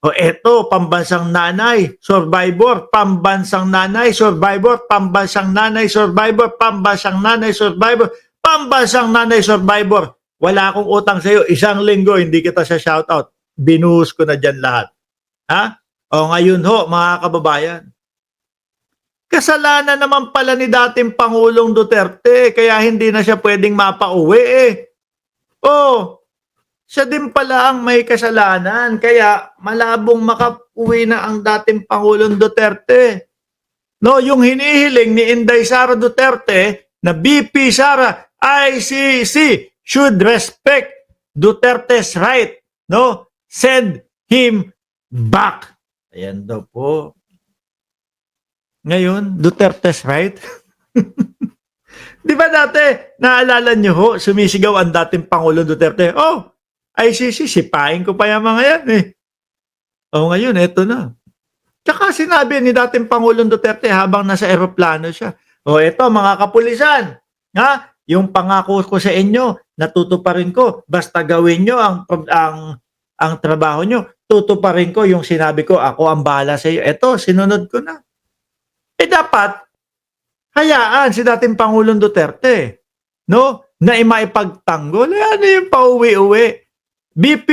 O eto, pambansang nanay, survivor, pambansang nanay, survivor, pambansang nanay, survivor, pambansang nanay, survivor, pambansang nanay, survivor. Wala akong utang sa'yo, isang linggo, hindi kita sa shoutout. Binuhos ko na dyan lahat. Ha? O ngayon ho, mga kababayan, kasalanan naman pala ni dating Pangulong Duterte, kaya hindi na siya pwedeng mapauwi eh. Oh, siya din pala ang may kasalanan, kaya malabong makauwi na ang dating Pangulong Duterte. No, yung hinihiling ni Inday Sara Duterte na BP Sara ICC should respect Duterte's right, no? Send him back. Ayan daw po. Ngayon, Duterte's right? Di ba dati, naalala nyo ho, sumisigaw ang dating Pangulong Duterte, oh, ICC, sipain ko pa yung mga yan eh. O ngayon, eto na. Tsaka sinabi ni dating Pangulong Duterte habang nasa eroplano siya, o eto mga kapulisan, ha? Yung pangako ko sa inyo, natutuparin ko, basta gawin nyo ang trabaho nyo, tutuparin ko yung sinabi ko, ako ang bahala sa iyo. Eto, sinunod ko na. Eh dapat, hayaan si dating Pangulong Duterte, no? Na maipagtanggol, ano yung pauwi-uwi. BP,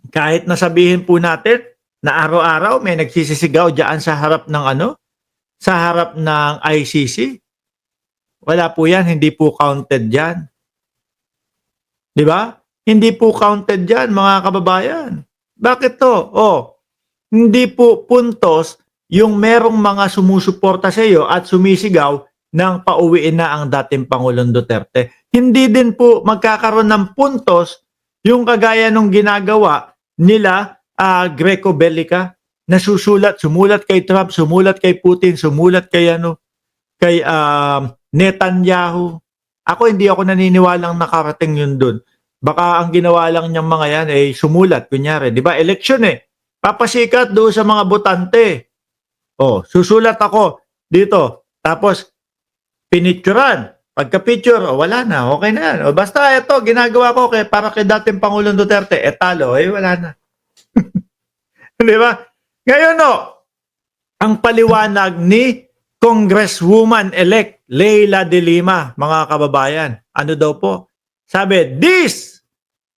kahit nasabihin po natin na araw-araw may nagsisisigaw diyan sa harap ng sa harap ng ICC. Wala po yan, hindi po counted diyan. Di ba? Hindi po counted diyan, mga kababayan. Bakit to? Oh, hindi po puntos yung merong mga sumusuporta sa iyo at sumisigaw nang pauwiin na ang dating Pangulong Duterte. Hindi din po magkakaroon ng puntos yung kagaya nung ginagawa nila Greco-Bellica na sumulat kay Trump, sumulat kay Putin, sumulat kay kay Netanyahu. Ako hindi ako naniniwalang nakarating yun doon. Baka ang ginawa lang niyang mga yan ay sumulat, kunyari. Di ba? Eleksyon eh. Papasikat doon sa mga botante. Oh, susulat ako dito. Tapos, pinicturan. Pagka-picture, oh, wala na. Okay na yan. O, basta ito, ginagawa ko para kay dating Pangulong Duterte. Talo. Wala na. Di ba? Ngayon, no, ang paliwanag ni Congresswoman-elect Leila de Lima, mga kababayan. Ano daw po? Sabi, this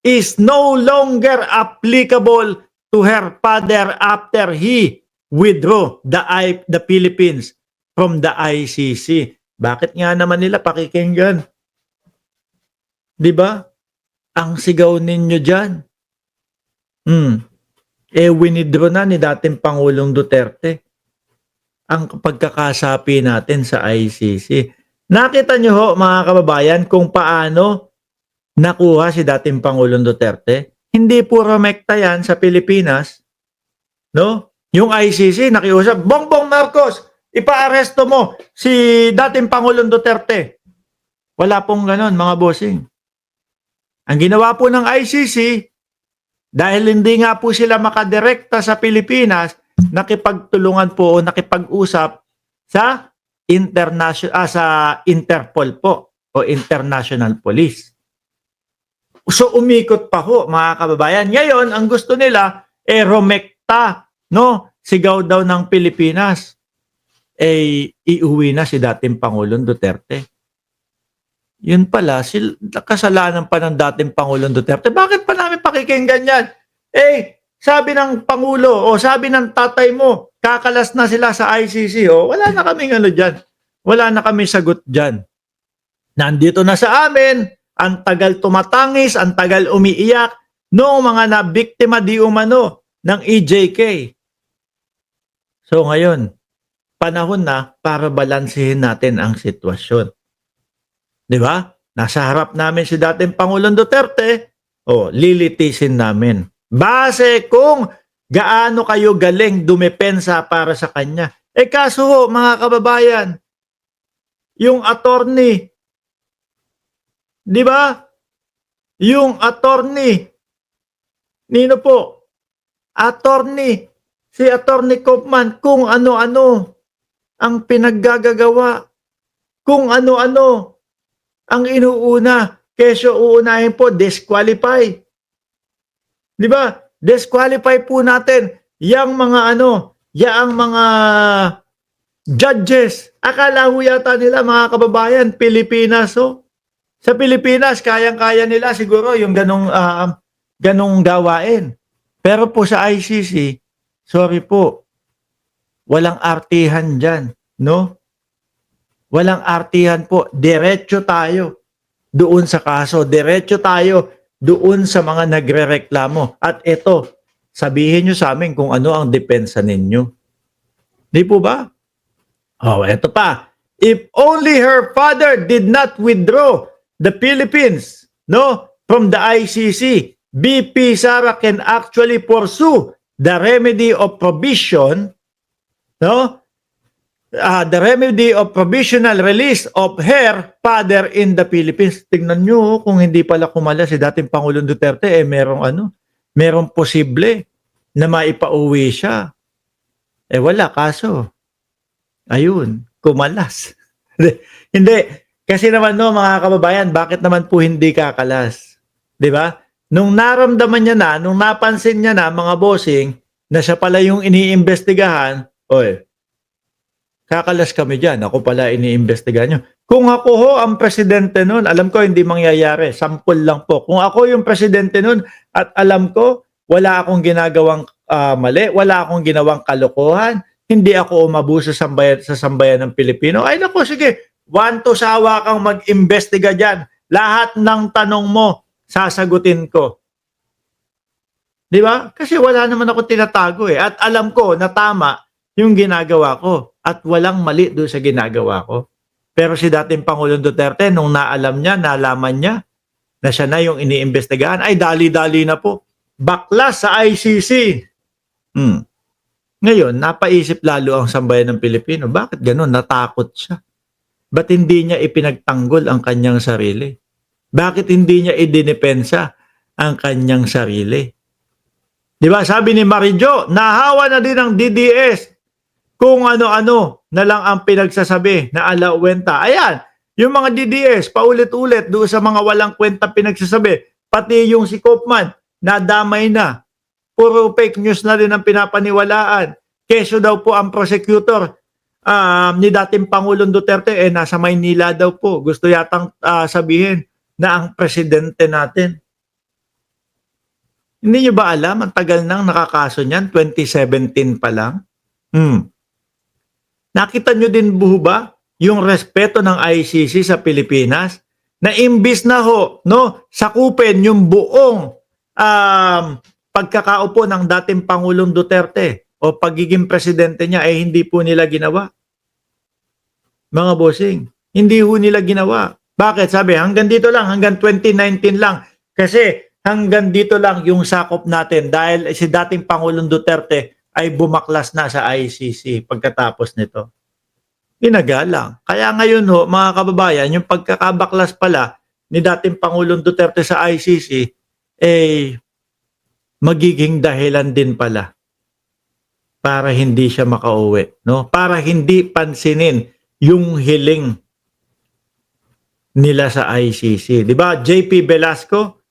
is no longer applicable to her father after he withdrew the Philippines from the ICC. Bakit nga naman nila pakikinggan? Di ba? Ang sigaw ninyo dyan. Winidraw na ni dating Pangulong Duterte ang pagkakasapi natin sa ICC. Nakita nyo ho, mga kababayan, kung paano nakuha si dating Pangulong Duterte? Hindi puro mekta yan sa Pilipinas. No? Yung ICC, nakiusap, Bongbong Marcos, ipaaresto mo si dating Pangulong Duterte. Wala pong ganon, mga bossing. Ang ginawa po ng ICC, dahil hindi nga po sila makadirekta sa Pilipinas, nakipagtulungan po o nakipag-usap sa sa Interpol po o International Police. So umikot pa ho, mga kababayan. Ngayon, ang gusto nila romekta, no? Sigaw daw ng Pilipinas. Iuwi na si dating Pangulong Duterte. Yun pala, kasalanan pa ng dating Pangulong Duterte. Bakit pa namin pakikinggan yan? Sabi ng Pangulo o sabi ng tatay mo, kakalas na sila sa ICC. Wala na kaming dyan. Wala na kaming sagot dyan. Nandito na sa amin, ang tagal tumatangis, ang tagal umiiyak, noong mga nabiktima di umano ng EJK. So ngayon, panahon na para balansehin natin ang sitwasyon. Di ba? Nasa harap namin si dating Pangulong Duterte, lilitisin namin. Base kung gaano kayo galing dumepensa para sa kanya. Kaso ho, mga kababayan, yung attorney, di ba? Yung attorney, nino po? Attorney, si Attorney Kaufman, kung ano-ano ang pinaggagawa, kung ano-ano ang inuuna, kesyo uunahin po, disqualify. Di ba? disqualify po natin yang mga yang mga judges. Akala ho yata nila mga kababayan, Pilipinas Sa Pilipinas, kayang-kaya nila siguro yung ganong gawain. Pero po sa ICC, sorry po, walang artihan dyan, no? Walang artihan po. Diretso tayo doon sa kaso. Diretso tayo doon sa mga nagrereklamo. At ito, sabihin nyo sa amin kung ano ang depensa ninyo. Di po ba? Eto pa. If only her father did not withdraw the Philippines, from the ICC, BP Sara can actually pursue the remedy of provision, the remedy of provisional release of her father in the Philippines. Tingnan nyo, kung hindi pala kumala si dating Pangulong Duterte, merong posible na maipauwi siya. Wala, kaso. Ayun, kumalas. Hindi. Kasi naman mga kababayan, bakit naman po hindi kakalas? 'Di ba? Nung naramdaman niya na, nung napansin niya na mga bossing na siya pala yung iniimbestigahan, kakalas kami diyan. Ako pala iniimbestigahan niyo. Kung ako ho ang presidente noon, alam ko hindi mangyayari. Sample lang po. Kung ako yung presidente noon at alam ko wala akong ginagawang mali, wala akong ginawang kalokohan, hindi ako umabuso sa sambayan ng Pilipino. Ay nako, sige. 1 to sawa kang mag-imbestiga dyan. Lahat ng tanong mo, sasagutin ko. Di ba? Kasi wala naman ako tinatago At alam ko na tama yung ginagawa ko. At walang mali doon sa ginagawa ko. Pero si dating Pangulong Duterte, nung nalaman niya na siya na yung iniimbestigahan, ay dali-dali na po. Baklas sa ICC. Ngayon, napaisip lalo ang sambayan ng Pilipino. Bakit ganun? Natakot siya. Ba't hindi niya ipinagtanggol ang kanyang sarili? Bakit hindi niya idinipensa ang kanyang sarili? Di ba? Sabi ni Marijo, nahawa na din ang DDS kung ano-ano na lang ang pinagsasabi na alawenta. Ayan, yung mga DDS, paulit-ulit doon sa mga walang kwenta pinagsasabi. Pati yung si Kopman, nadamay na. Puro fake news na rin ang pinapaniwalaan. Keso daw po ang prosecutor ni dating Pangulong Duterte, nasa Maynila daw po. Gusto yatang sabihin na ang presidente natin. Hindi nyo ba alam? Ang tagal nang nakakaso niyan, 2017 pa lang. Nakita nyo din ba yung respeto ng ICC sa Pilipinas? Na imbis na sakupin yung buong pagkakaupo ng dating Pangulong Duterte o pagiging presidente niya, hindi po nila ginawa. Mga bossing, hindi po nila ginawa. Bakit? Sabi, hanggang dito lang, hanggang 2019 lang. Kasi hanggang dito lang yung sakop natin dahil si dating Pangulong Duterte ay bumaklas na sa ICC pagkatapos nito. Pinagalang. Kaya ngayon mga kababayan, yung pagkakabaklas pala ni dating Pangulong Duterte sa ICC, magiging dahilan din pala para hindi siya makauwi, Para hindi pansinin yung hiling nila sa ICC. 'Di ba? JP Velasco,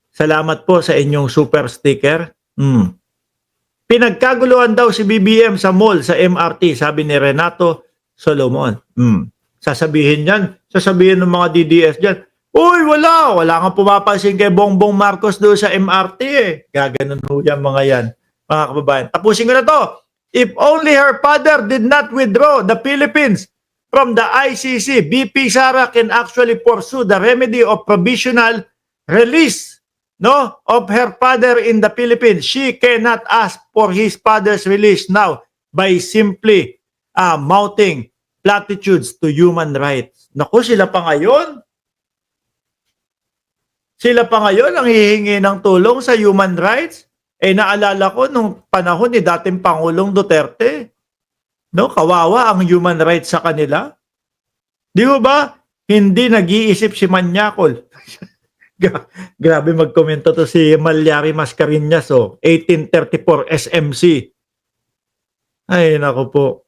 salamat po sa inyong super sticker. Pinagkaguluhan daw si BBM sa mall sa MRT, sabi ni Renato Solomon. Sasabihin ng mga DDS diyan, uy, wala kang pumapansin kay Bongbong Marcos doon sa MRT Gaganon ho yan mga yan, mga kababayan. Tapusin ko na to. If only her father did not withdraw the Philippines from the ICC, BP Sara can actually pursue the remedy of provisional release of her father in the Philippines. She cannot ask for his father's release now by simply mouthing platitudes to human rights. Naku, sila pa ngayon ang hihingi ng tulong sa human rights. Naalala ko nung panahon ni dating Pangulong Duterte. Kawawa ang human rights sa kanila. Di ba? Hindi nag-iisip si Manyakol. Grabe magkomento to si Malyari Mascareñas 1834 SMC. Ay, nako po.